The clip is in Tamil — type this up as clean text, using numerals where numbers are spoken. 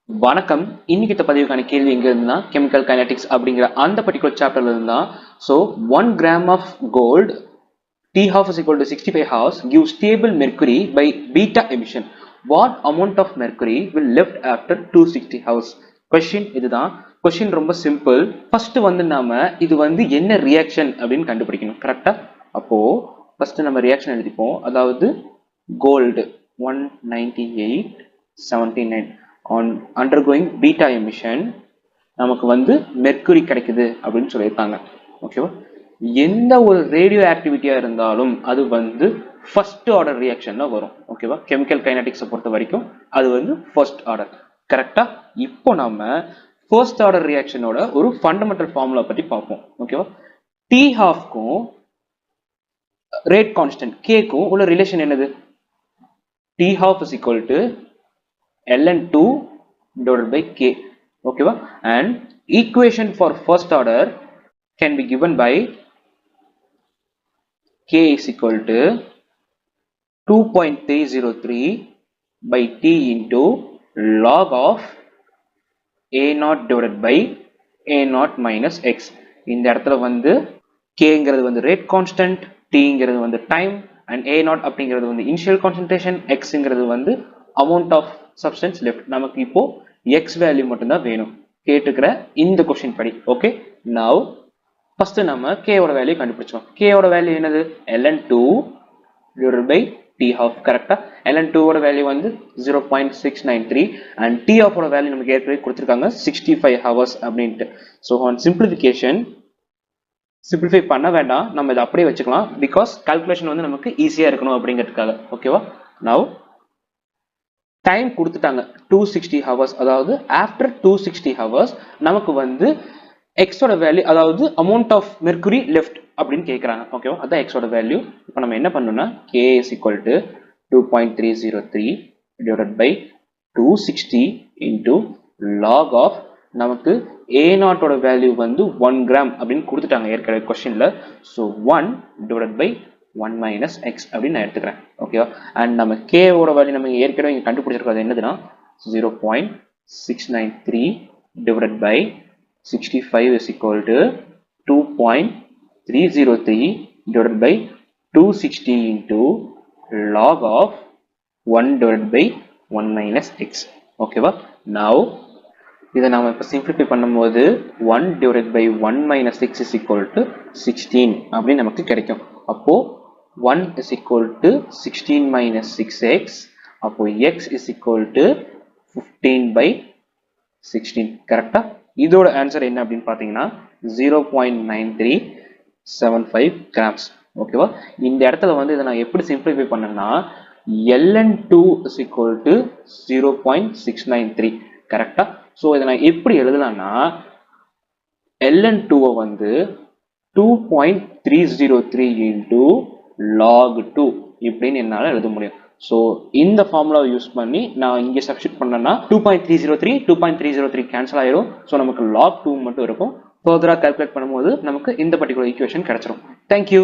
வணக்கம். இன்னைக்கு இந்த பதிவுக்கான கேள்வி எங்க இருந்தா கெமிக்கல் கைனடிக்ஸ் அப்படிங்கிற அந்த பர்டிகுலர் சாப்டர்ல இருந்தா. So 1 gram of gold T half is equal to 65 hours gives stable mercury by beta emission. What amount of mercury will left after 260 hours? Question இதுதான். கொஸ்டின் ரொம்ப சிம்பிள். ஃபர்ஸ்ட் வந்து நாம இது வந்து என்ன ரியாக்ஷன் அப்படின்னு கண்டுபிடிக்கணும். கரெக்டா? அப்போ ஃபர்ஸ்ட் நம்ம ரியாக்ஷன் எழுதிப்போம். அதாவது gold 198.79 on undergoing beta emission நமக்கு வந்து மெர்க்குரி கிடைக்குது அப்படின்னு சொல்லியிருக்காங்க. ஓகேவா? எந்த ஒரு ரேடியோ ஆக்டிவிட்டியா இருந்தாலும் அது வந்து ஃபர்ஸ்ட் ஆர்டர் ரியாக்ஷன்ல வரும். ஓகேவா? கெமிக்கல் கைனடிக்ஸை பொறுத்த வரைக்கும் அது வந்து ஃபர்ஸ்ட் ஆர்டர். கரெக்டா? இப்போ நம்ம ஃபர்ஸ்ட் ஆர்டர் ரியாக்ஷனோட ஒரு ஃபண்டமெண்டல் ஃபார்முலா பத்தி பார்ப்போம். ஓகேவா? டி ஹாஃப்க்கும் ரேட் கான்ஸ்டன்ட் கேக்கும் உள்ள ரிலேஷன் என்னது? T half is equal to ln2 divided by k. Okay, and equation for first order can be given by k is equal to 2.303 by t into log of a0 divided by a0 minus x. இந்த இடத்துல வந்து kங்கிறது வந்து rate constant, tங்கிறது வந்து time, and a0 அப்படிங்கிறது வந்து initial concentration, xங்கிறது வந்து amount of substance left. நமக்கு இப்போ x வேல்யூ மட்டும்தான் வேணும் கேட்டுக்கிற இந்த கொஸ்டின் படி. ஓகே, நவ் ஃபர்ஸ்ட் நம்ம k ஓட வேல்யூ கண்டுபிடிச்சோம். k ஓட வேல்யூ என்னது? ln2 divided by t half. கரெக்டா? ln2 ஓட வேல்யூ வந்து 0.693 and t half ஓட வேல்யூ நமக்கு ஏற்கனவே கொடுத்திருக்காங்க 65 hours அப்படின்ட்டு. ஸோ ஆன் சிம்பிளிஃபிகேஷன் சிம்பிளிஃபை பண்ண வேண்டாம், நம்ம இதை அப்படியே வச்சுக்கலாம். பிகாஸ் கால்குலேஷன் வந்து நமக்கு ஈஸியா இருக்கணும் அப்படிங்கிறதுக்காக. ஓகேவா? நவ் டைம் கொடுத்துட்டாங்க 260 ஹவர்ஸ். அதாவது ஆஃப்டர் 260 ஹவர்ஸ் நமக்கு வந்து எக்ஸோட வேல்யூ, அதாவது அமௌண்ட் ஆஃப் மெர்க்குரி லெஃப்ட் அப்படின்னு கேட்குறாங்க. ஓகேவா? அதான் எக்ஸோட வேல்யூ. இப்போ நம்ம என்ன பண்ணணும்னா K is equal to 2.303 divided by 260 into log of நமக்கு ஏ நாட்டோட வேல்யூ வந்து 1 கிராம் அப்படின்னு கொடுத்துட்டாங்க ஏற்கனவே கொஸ்டின்ல. So 1 divided by 1 minus x அப்படின்னு நான் எடுத்துக்கிறேன். ஓகேவா? அண்ட் நம்ம k ஓட வேல்யூ நம்ம ஏற்கனவே இங்க கண்டுபிடிச்சிருக்கிறது என்னதுன்னா 0.693 divided by 65 is equal to 2.303 divided by 260 into log of 1 divided by 1 minus x. ஓகேவா? now இதை நாம இப்ப சிம்பிளிஃபை பண்ணும்போது 1 divided by 1 minus x is equal to 16 அப்படின்னு நமக்கு கிடைக்கும். அப்போ 1 is equal to 16 minus 6x. அப்போ x is equal to 15 by 16. கரெக்டா? இதோட ஆன்சர் என்ன அப்படின்னு பாத்தீங்கன்னா 0.9375 grams. ஓகேவா? இந்த இடத்துல வந்து இதை நான் எப்படி சிம்பிளிஃபை பண்ணேன்னா ln2 is equal to 0.693. கரெக்டா? ஸோ இதை நான் எப்படி எழுதலாம்னா ln2 வந்து 2.303 into log 2 இப்படின்னு என்னால எழுத முடியும். ஸோ இந்த ஃபார்முலாவை யூஸ் பண்ணி நான் இங்கே சப்ஸ்டிட் பண்ணேன்னா 2.303 கேன்சல் ஆயிரும். ஸோ நமக்கு log 2 மட்டும் இருக்கும். ஃபர்தரா கால்குலேட் பண்ணும்போது நமக்கு இந்த பர்டிகுலர் ஈக்குவேஷன் கிடைச்சிரும். தேங்க்யூ.